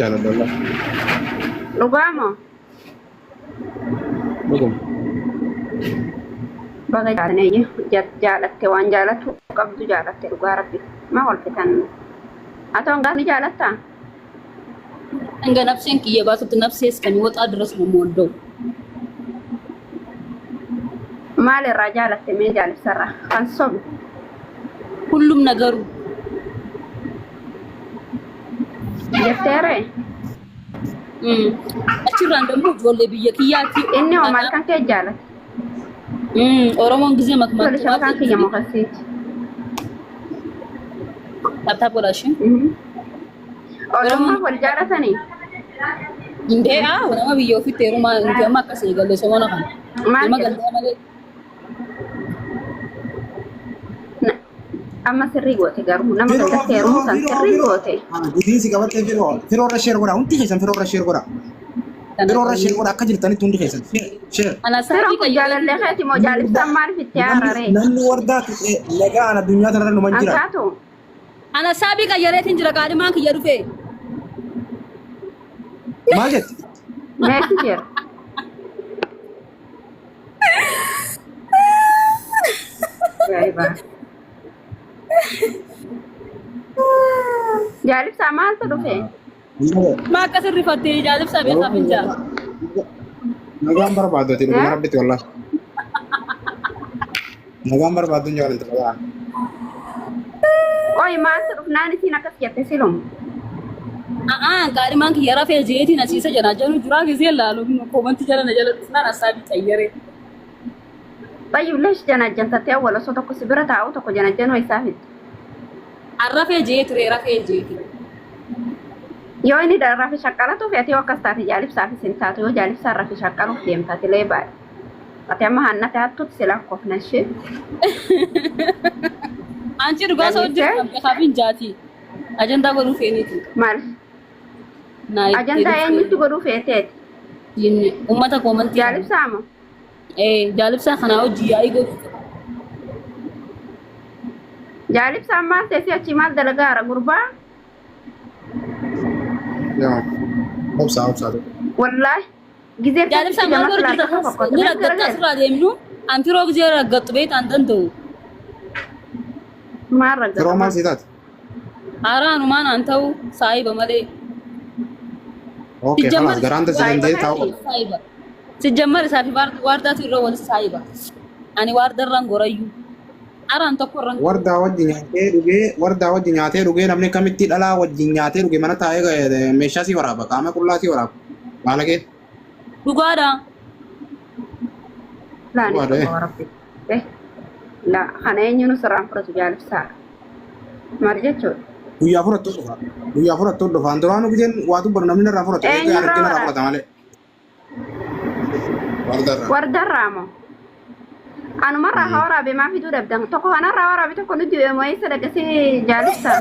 jaaladha. Dhugaamo Dhugum. baga jaalatte waan jaalatu qabdu jaalatte dhugaa rabbi ma walfitan aton gaaf ni jaalatta እንገ ነፍሴን ከየባቱት ነፍሴ እስከሚወጣ ድረስ ነው የምወደው። maal irraa jaalatte mee jaalibsarra kan sobi ሁሉም ነገሩ jetteere አችራን ደግሞ ጆሌ ብዬ ክያቲ inni hoo maal kan kee jaalatte ኦሮሞን ጊዜ መክመት tole shaba kan kiyya mokasiiti ታብታብ ወላሽ ኦሮሞon wal jaalatanii እንዴ ወናማ ብዬ ኦፊት ሩማ እንጀማ ከሰ ይገለ ሰሞኑ ካን maal ማገንዳ ማለት amma sirrii goote garuu nama gandatti heerumuu san sirrii goote Gudiinsi qabattee firoorra sheer godhaa. Hundi keessan firoorra sheer godhaa. Firoorra sheer godhaa akka jirtanitti hundi keessan. Sheer. ana siroo sabi kun jaalallee keeti moo jaalibsaan maaliif itti haararee Namni wardaa lagaan addunyaa kanarra numan jira. ankaatu ana sabi qayareetin jira qaadimaan kiyya dhufe Maal jetti? meetti jira Gaiba. Jaalibsaa maaltu dhufe? ma akka sirrifatte jaalib sabi safinja Nagaan barbaadu ati dhuguma rabbitti wallah. Nagaan barbaadu hin jaalantu qabaa. Oyi maaltu dhufnaan isiin akkas jette silum? qaadimaan kiyya rafee jeetiin asiisa jana janu juraa gisee laalu komanti jala na jala dhufnaan asaabi qayyare Tayyib leesh janajjantattee awwala osoo tokko si bira taa'u tokko janajjanoo isaa fitti. arrafee jeetu rafee jeeti Yoo inni rafee shaqqalatuuf ati yoo akkas taate jaalibsaaf isin taatu yoo jaalibsaan rafee shaqqaluuf deemtaati lee baadhi. Ati amma hannate hattuutti sila kofna ishee. አንቺ dhugaa soo jirtu kafin jaati ajandaa godhuu feeniiti Maal? Ajandaa eenyutti godhuu feeteeti? yinni ummata komanti Jaalibsaa moo? jaalibsaa kana hojii yaa'ii godhu Jaalibsaan maal teessee achi maal dalagaara gurbaa? Yaa. Obsaa obsaa. Wallaahi. Gizee jaalibsaa maal godhu jirta ni raggatta asirraa deemnu anfiroo gisee raggattu beekta an danda'u maal raggata? Firoo maal siitaati? haaraanumaan an ta'u saayiba malee Okay, kalaas garaan tasii danda'ee taa'u. saayiba sijjammar isaa fi waardaatu irra wal saayiba ani waardarraan gorayyuu araan tokko irraan Wardaa wajji nyaatee dhugee namni kamitti dhalaa wajjin nyaatee dhugee mana taa'ee meeshaa sii waraaba qaama qullaa sii waraaba. Maal kee? dhugaadha Laani Waadee. tokko warabbi. La kana eenyuun sirraan fudhatu jaalibsaa. Maal jechuudha? Guyyaa fudhattuu dhufa. Guyyaa fudhattuu dhufa. Duraanuu giseen waa dubbatu namni irraa fudhatu. Eenyurraa Argina irraa waraaba? fudhata malee. Wardarraa. Wardarraa moo? Anumarraa haa waraabe maa fiduu dhabdan tokko kanarraa waraabe tokko nuti moo eessa dagasee jaalibsaa?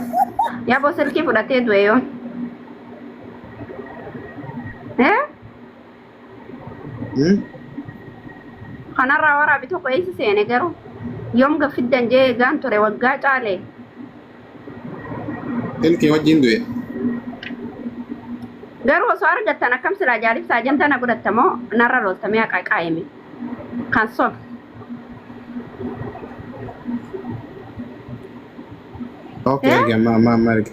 Yaaboo silkii fudhatee du'e yoon. Kanarraa waraabe tokko eessa seene garuu yoom gaffiddan jee gaan ture waggaa caale. Ilkii wajjin du'e. Garuu osoo argattan akkam silaa jaalibsaa jantana godhattamoo narra loltamee haqaa qaayime. Kan soba. Okay, okay, ma erge.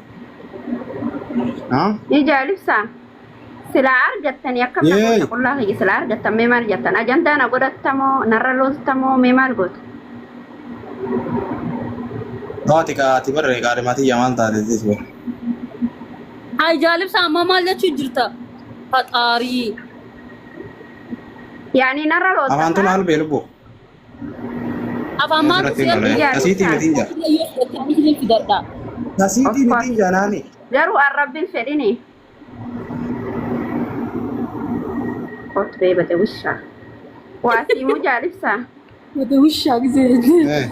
Haa? Ni jaalibsaa. Silaa argattanii akkam Yee. namoota qullaa kiyya silaa argattan mee maal jettan? Ajandaana godhattamoo narra loltamoo mee maal goota? Taati kaati barree qaadimaatii yamaan taateetis bor. Hai jaalibsaa amma maal jechuu jirta faxaarii Yaani narra Afaan tun loltamaa. haal beelubbo. afaan maal Tasiitii mitiin jaa. fidadha Tasiitii mitiin jaa naani. Garuu arrabbiin fedhini. Kot beebate wishaa. Waasiimuu jaalibsaa. wata wushaa gisee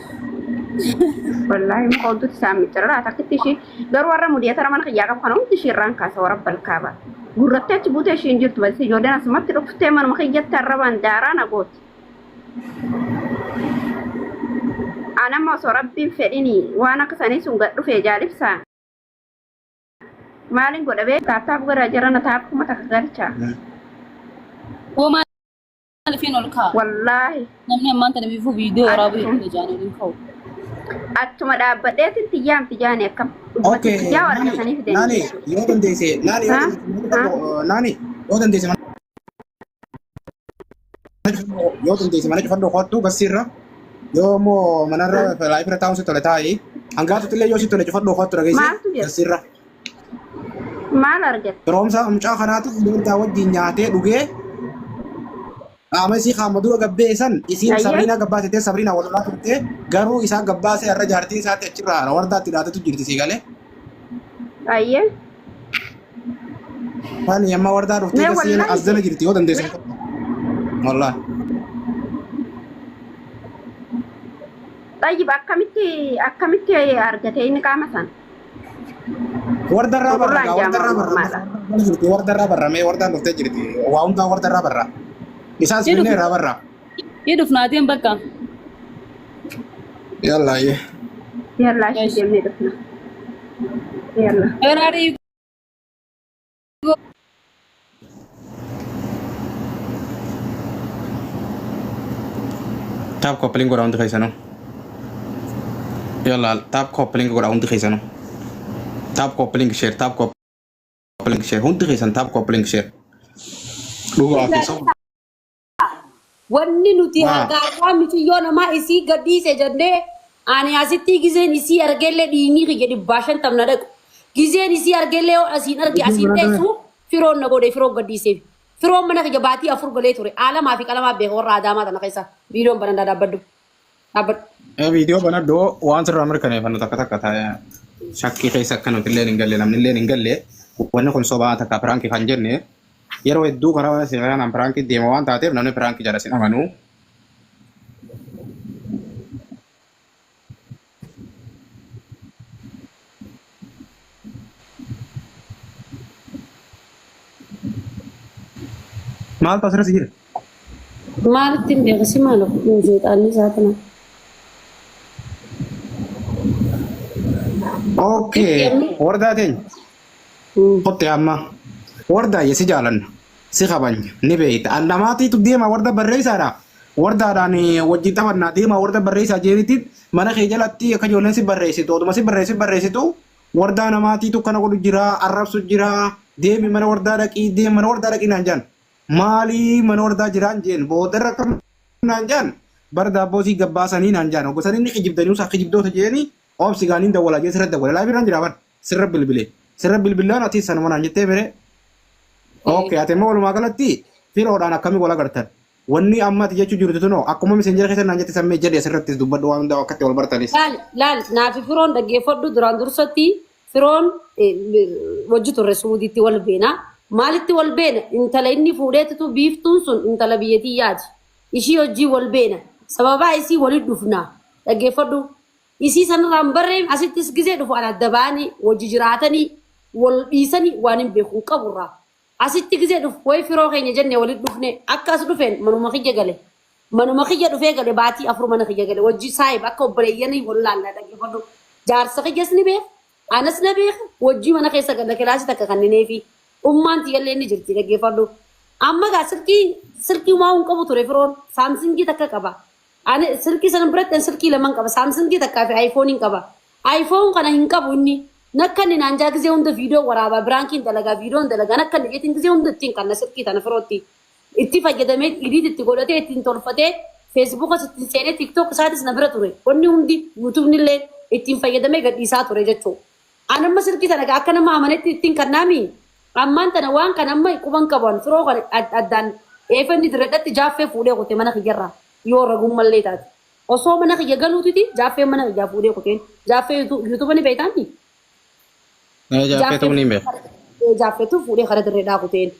Wallahi muka untuk sami cerah takut sih. Garu warna mudia tara mana kerja kamu kan untuk sih rangka seorang balkaba. Guratnya cibutnya sih injur tuh basi Jordan semua tidak teman maka kerja tarawan darah nagot. Anak mau seorang bim fed ini, wana kesana sungguh tuh fejalip sa. maalin godha bee taataaf gara jirana taaf kuma takka galcha Woman alifin ol kaa. wallaahi Namni ammaan tana biifuu viidiyoo waraabuu jedhu jaanii olin ka'u. achuma dhaabbadheetti tiyyaamti jaani akkam Okay. tiyyaa waraqatanii fidanii Nani, yoo dandeesse, nani, yoo dandeesse mana cufadhu kottu gassirra. Yoo immoo manarra laayifira taa'uun si tole taa'ee hangaatutti illee yoo si tole cufadhu kottu Maaltu dhageesse jira? gassirra. maal argatte Firoomsa mucaa kanaatu beektaa wajjin nyaatee dhugee qaama isii qaama dura gabbeessan isiin Ayye. Sabriinaa gabbaasitee Sabriinaa walolaa turte garuu isaa gabbaasee irra jaartiin isaatti achirraa wardaatti dhaatatu jirti sii galee. ayyee Waan yamma wardaa dhuftee Mee gasseen wallahi. as jala jirti yoo dandeesse. Wallaahi. xayyib akkamitti argate inni qaama san Wardarraa barra, Qulqullaan wardarraa jaamaa barra. mormaadha. Wardarraa barra, mee wardaan dhuftee jirti. Waa hundaa wardarraa barra. Isaas Jedhu- finnee irraa barra. Hidhuuf naateen bakka. Yalla ayyee. yallaa ishee deemnee dhufna yalla Eraarii Taap koppeling godha hundi keessanuu. Yalla taap koppeling godha hundi keessanuu. Taap koppeling share, taap koppeling share. Hundi keessan taap koppeling share. Dhugaa fi soba. Wanni nuti Ah. harkaa mitiyyoo namaa isii gadhiise jennee ani asitti gizeen isii argellee dhiinii kiyya dhibbaa shantamna dhaqu. Gizeen isii argellee yoo asiin arge asiin teessu firoon na godhe firoon gadhiiseef. Firoon mana kiyya baatii afur galee ture. Aalamaa fi qalamaa beeka warra adaamaa tana keessa. Viidiyoon banan dhaabbaddu. Dhaabbaddu. Viidiyoo bana doo waan sirraa mirkaneeffannu takka takka taa'ee shakkii keessa akka nuti illee hin galle namni illee hin galle wanni kun sobaa takka piraankii kan jenne yeroo hedduu karaa seeraan piraankii deema waan taateef namni piraankii jala sin amanuu. Maaltu asirratti jira? Maalitti hin beekasi maal seexaanni isaa kana. Okay, wardaa teenya. Qotte amma wardaa si jaalanna si kabanya ni beeyta annamaatiitu deema warda barreessaadha wardaadhaan wajjin taphannaa deema warda barreessaa jeeritti mana kee jalatti akka ijoolleen si barreessitu oduma si barreessitu wardaa namaatiitu kana godhu jira arrabsu jira deemi mana wardaa dhaqii deemi mana wardaa dhaqii naan jaan maalii mana wardaa jiraan jeen boodarra kan naan jaan bara daabboosii gabbaasanii naan jaan oggosanii ni kijibdanii usaa kijibdoota jeeni obsi gaaniin dawwalaa jee sirra dawwala laafiraan jiraaban sirra bilbilee. Sirra bilbilaan ati sana mana jettee bire. Okay, ati immoo walumaa galatti firoodhaan akkamii wal agartan. Wanni amma ati jechuu jirtu tunoo akkuma miseenjera keessa naan jette sammee jedhee asirratti dubbadhu waan hundaa akkatti wal bartanis. Laal naafi firoon dhaggeeffadhu duraan dursatti firoon wajji turre suudiitti wal beena. Maalitti wal beena? Intala inni fuudheetu biiftuun sun intala biyyattii yaati. Ishii hojii wal beena. Sababaa isii walitti dhufna. Dhaggeeffadhu. Isii sanarraan barree asittis gizee dhufu an adda ba'anii wajji jiraatanii wal dhiisanii waan hin beeku qaburraa. Asitti gizee dhufu wayi firoo keenya jennee walitti dhufne akka as dhufeen manuma kiyya gale. Manuma kiyya dhufee gale baatii afur mana kiyya gale wajji saayib akka obboleeyyanii wal laallaa dhaggeeffadhu. Jaarsa kiyyas ni beeka. Anas na beeka. Wajji mana keessa gala kilaasii takka kannineefi. Ummaan tiyyallee ni jirti dhaggeeffadhu. Amma gaa silkii waa hin qabu ture firoon saamsingii takka qaba. Ani silkii sana biratti silkii lamaan qaba. Saamsingii takkaa fi aayifooniin qaba. Aayifoon kana hin qabu inni. Nakkan naan jaa gizee hunda viidiyoo waraabaa biraankiin dalagaa viidiyoon dalagaa nakkan jetiin gizee hunda ittiin kanna silkii tana firootti. Itti fayyadamee idiit itti godhatee ittiin tolfatee feesbuukas ittiin seenee tiktook isaatis na bira ture. Wanni hundi yuutuubnillee ittiin fayyadamee gadhiisaa ture jechuudha. Ani amma silkii tana akka nama amanetti ittiin kannaami. Ammaan tana waan kan amma quban qaban firoo kan addaan eeffanni diradhatti jaaffee fuudhee qote mana kiyyarraa. Yoo ragummallee taate. Osoo mana kiyya galuutiti jaaffee mana kiyyaa fuudhee qoteen jaaffee yuutuuba ni beektaami. Jaaffee ta'uu ni beeku. Jaaffeetu fuudhee kara dirreedhaa qoteen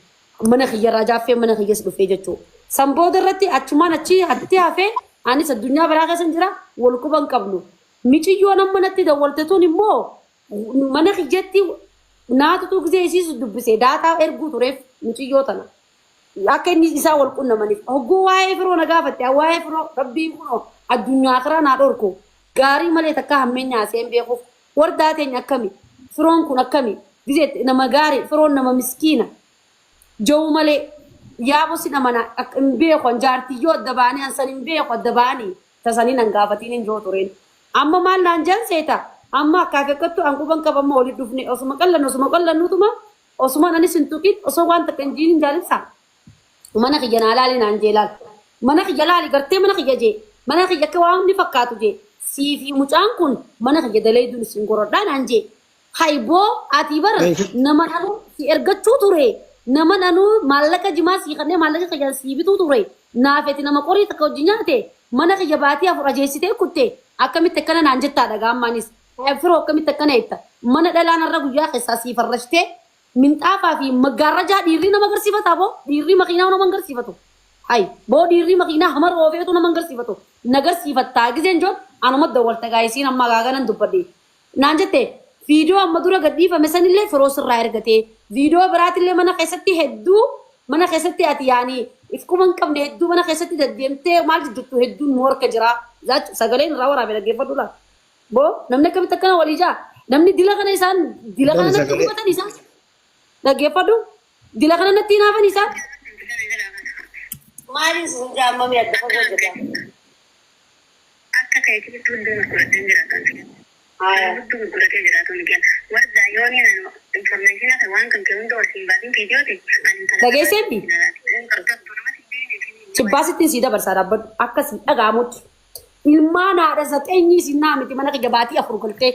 mana kiyyarraa jaaffee mana kiyyas dhufee jechuudha. Sanbooda irratti achumaan achi hatti hafee anis addunyaa biraa keessa jira wal quban qabnu. Miciyyoon amma natti dawwaltetuun immoo mana kiyyatti naatutu gizee isiisu dubbisee daataa erguu tureef miciyyoo tana. Akka inni isaa wal qunnamaniif hogguu waa'ee firoo na gaafatte waa'ee firoo rabbiin kunoo addunyaa karaa naa dhorku gaarii malee takka hammeenyaa seen beekuuf wardaa teenya akkami firoon kun akkami gizeet nama gaarii firoon nama miskiina jiru malee yaaboo si namana hin beeku jaartiyyoo adda baanii ansan hin beeku adda baanii tasanii nan gaafatiin hin jiru tureen amma maal naan jan seeta amma akkaafekkattu anquban qabamma walitti dhufne osuma qallannuutuma osuma anis hin tuqin osoo waan takka hin jiin hin jaalibsaa mana kiyya naa laali naan jee laal mana kiyya laali gartee mana kiyya jee mana kiyya akka waan ni fakkaatu jee siifi mucaan kun mana kiyya daleeduun isin gorodhaa naan jee hayboo ati bara nama nanu si ergachuu ture nama nanu maallaqa jimaa sii kannee maallaqa kiyya sii bituu ture naafeti nama qorii takka hojii nyaate mana kiyya baatii afur ajeessitee kutte akkamitti akkana naan jettaadha gaammaanis firoo akkamitti akkana jetta mana dhalaan irra guyyaa keessaa sii farrashtee minxaafaa fi maggaarrajaa dhiirri nama agarsiifata boo dhiirri makiinaa nama agarsiifatu hay boo dhiirri makiinaa hamar oofeetu nama agarsiifatu nagarsiifattaa giseen joon anuma dawwalta gaayisiin amma gaaganan dubbadhe naan jette viidiyoo amma dura gadhiifame sanillee firoo sirraa ergatee viidiyoo biraatillee mana keessatti ati yaanii ifkuma hin qabne hedduu mana keessatti deddeemtee maal jijjirtu hedduun nu harka jira sagaleen irraa waraabee dhaggeeffadhu laal boo namni akkamitti akkana walii jaa namni dila kana natti hubatan isaan dhaggeeffadhu dila kana natti hinaafan isaan maaliin sun jaammame adda fagoo jedha akka kayyaatti hundeen godhatee jiraatan hunduu godhatee jiraatan kan warda yooni nanu information ata waan kan kee hunda waliin baatiin viidiyooti dhageesseetti Cibbaasitti sii dabarsaa dhaabbadhu akkasii dhagaamutti ilmaan haadha saxeenyii si naamiti mana kiyya baatii afur galtee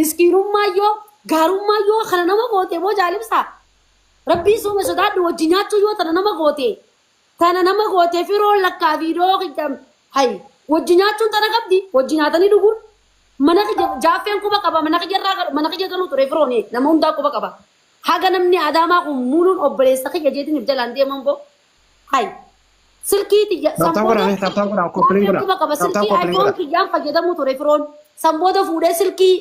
miskiinummaa yoo gaarummaa yoo kana nama gootee boo jaalibsaa rabbii suume sodaadhu wajji nyaachuu yoo tana nama gootee firoon lakkaa viidiyoo kiyya hay wajji nyaachuun tana qabdi wajji nyaatanii dhuguun mana kiyya jaaffeen quba qaba mana kiyya galuu ture firoon nama hundaa quba qaba haga namni adaamaa kun muuluun obboleessa kiyya jeetiin jalaan deeman boo hay silkiiti silkii iPhone kiyyaan fayyadamu ture firoon sanbooda fuudhee silkii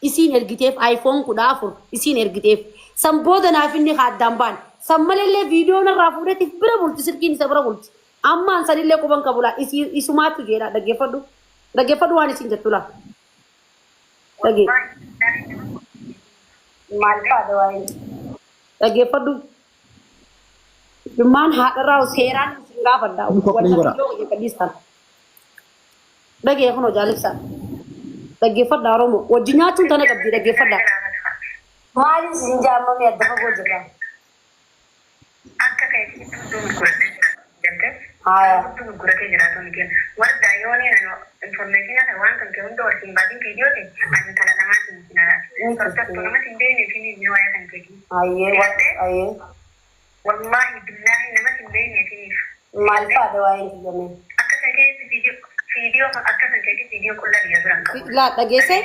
isiin ergiteef iPhone 14 isiin ergiteef sanbooda naaf inni haaddaan baan sammalillee viidiyoo narraa fuudheetiif bira bulti silkiin isa bira bulti ammaan sanillee quban qabula isumaatu jeedha dhaggeeffadhu waan isiin jettu laa dhaggeeffadhu Jumaan haadharraa seeraan isin gaafadha. Dhagee kun jaalibsaa. Dhaggeeffadha Oromoo. Wajji nyaachuun tana qabdi dhaggeeffadha. Maaliin isin jaammame adda fagoo jirra? akka kayyaatti hunduu godhatee hunduu godhatee jiraatan kan warda yooni nanu information ata waan kan kee hunda waliin baatiin viidiyooti ani kala namaatiin sinadha tortortu nama sindeeni fi ni waaya kan keeti Ayyee. والله بالله لما تبيني فيه ما الفاده واين جميل أكثر كيس فيديو أكثر كيس فيديو كله يزرق لا تجيسه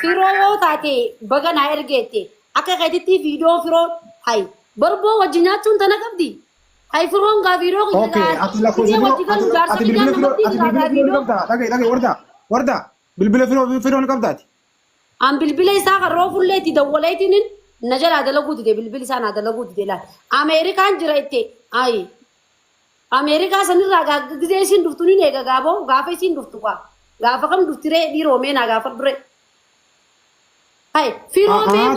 فيرو تاتي بغا ناير جيتي أكثر كيس فيديو فيرو هاي بربو وجناتون تنا كبدي هاي فيرون غا فيديو اوكي اتلا كوزي وردا بالبلا فيرون كبدات ام بالبلا يساق الروفلتي دوليتين نجلا هذا لقود ده بالبل سان هذا لقود ده لا أمريكا جريته أي أمريكا سنرى غازين دفتوني نيجا غابو غافيسين دفتوا غافكم دفترة دي رومين غافر درة هاي في رومين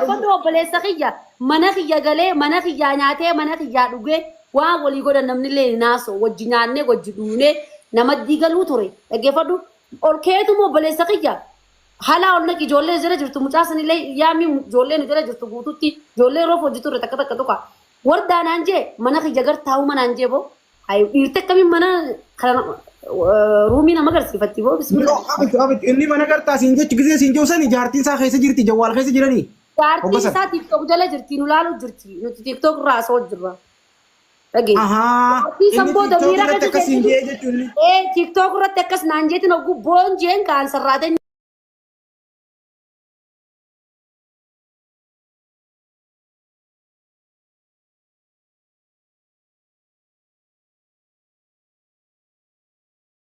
فندو بلسخية مناخية غلة مناخية نياته مناخية دوغة وان ولي غدا نمني ناسو وجنانة وجدونه نمدي غلو توري أجفادو أركيتو مو بلسخية hala onna ki jolle jira jirtu mucaasani le yaami jolle nu jira jirtu guututti jolle roof hojjetu irra takka takka tuqa wardaan anje mana ki jagar taa'u mana anje bo ay dhiirte akkami mana kana ruumii nama agarsiifatti bo bismillah inni mana gartaa siin jechi gisee siin joosani jaartiin isaa keessa jirti jawwaal keessa jiranii jaartiin isaa tiktok jala jirti nu laalu jirti nuti tiktok irraa soo jirra dhagee inni tiktok irratti akkas siin jee jechuun tiktok irratti akkas naan jeetin oguu boon jeen kaan sarraatanii